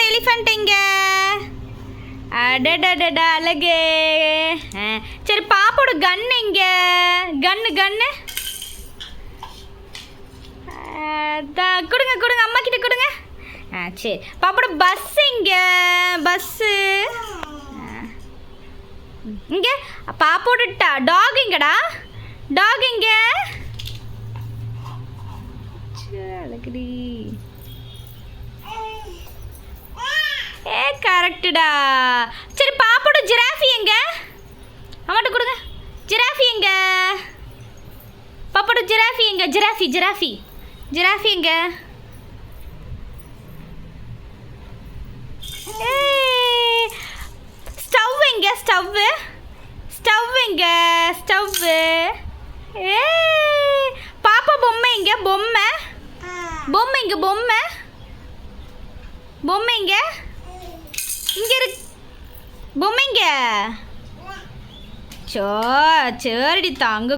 பாப்பாவோட எலிஃபண்ட் எங்க? அடடடடா அழகே. சரி பாப்பாவோட கன் எங்க? கன்னு கொடுங்க கொடுங்க, அம்மா கிட்ட கொடுங்க. சரி பாப்பாவோட பஸ் எங்க? பஸ்ஸு இங்க. பாப்பாவோட டாக் எங்கடா? டாக் எங்க? அழகுடி. கரெக்டுடா. சரி பாப்பாவோட ஜிராஃபி எங்க? அம்மாட்ட கொடுங்க. ஜிராஃபி எங்க? பாப்பாவோட ஜிராஃபி எங்க? ஜிராஃபி எங்க? ஸ்டவ் எங்க? ஸ்டவ் எங்க? பாப்பா பொம்மை எங்க? பொம்மை எங்க? பொம்மை எங்க? இங்க இருக்கு. பொம்மை எங்க? சரிடி தாங்க.